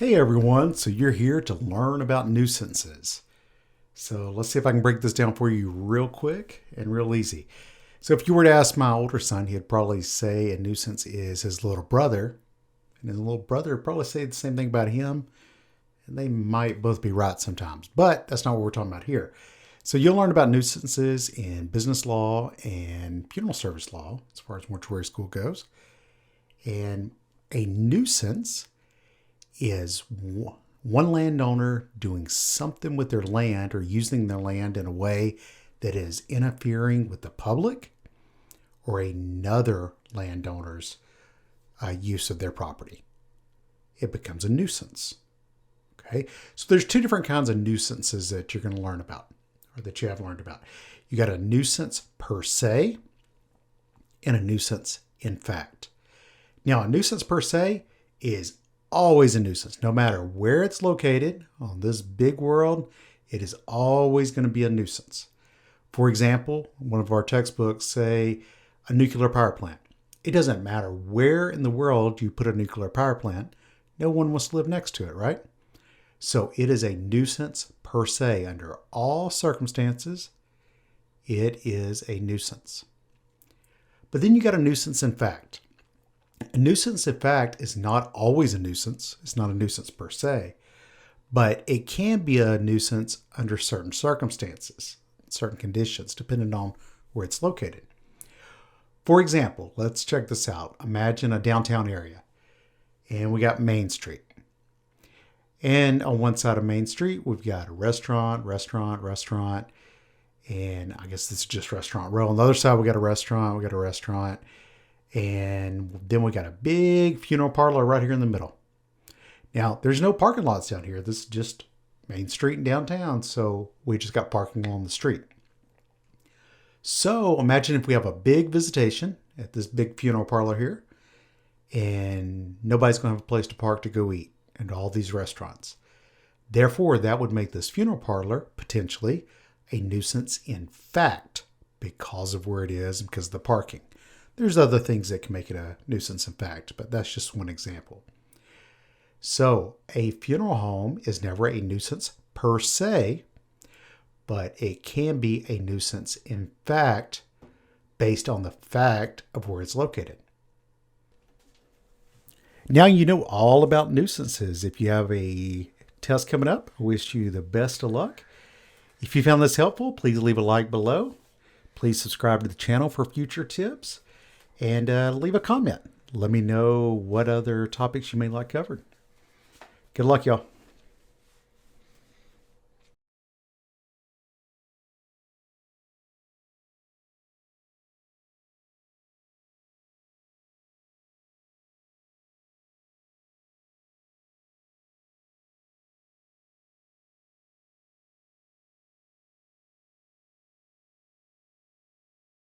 Hey everyone, so you're here to learn about nuisances. So let's see if I can break this down for you real quick and real easy. So if you were to ask my older son, he'd probably say a nuisance is his little brother. And his little brother would probably say the same thing about him. And they might both be right sometimes, but that's not what we're talking about here. So you'll learn about nuisances in business law and funeral service law, as far as mortuary school goes. And a nuisance is one landowner doing something with their land or using their land in a way that is interfering with the public or another landowner's use of their property. It becomes a nuisance. Okay, so there's two different kinds of nuisances that you're going to learn about, or that you have learned about. You got a nuisance per se and a nuisance in fact. Now, a nuisance per se is always a nuisance. No matter where it's located on this big world, it is always going to be a nuisance. For example, one of our textbooks say a nuclear power plant. It doesn't matter where in the world you put a nuclear power plant, no one wants to live next to it, right? So it is a nuisance per se. Under all circumstances, it is a nuisance. But then you got a nuisance in fact. A nuisance in fact is not always a nuisance. It's not a nuisance per se, but it can be a nuisance under certain circumstances, certain conditions, depending on where it's located. For example, let's check this out. Imagine a downtown area, and we got Main Street. And on one side of Main Street, we've got a restaurant, and I guess this is just Restaurant Row. On the other side, we got a restaurant, and then we got a big funeral parlor right here in the middle. Now, there's no parking lots down here. This is just Main Street and downtown, so we just got parking along the street. So imagine if we have a big visitation at this big funeral parlor here, and nobody's going to have a place to park to go eat and all these restaurants. Therefore, that would make this funeral parlor potentially a nuisance in fact because of where it is and because of the parking. There's other things that can make it a nuisance in fact, but that's just one example. So a funeral home is never a nuisance per se, but it can be a nuisance in fact based on the fact of where it's located. Now you know all about nuisances. If you have a test coming up, I wish you the best of luck. If you found this helpful, please leave a like below. Please subscribe to the channel for future tips. And leave a comment. Let me know what other topics you may like covered. Good luck, y'all.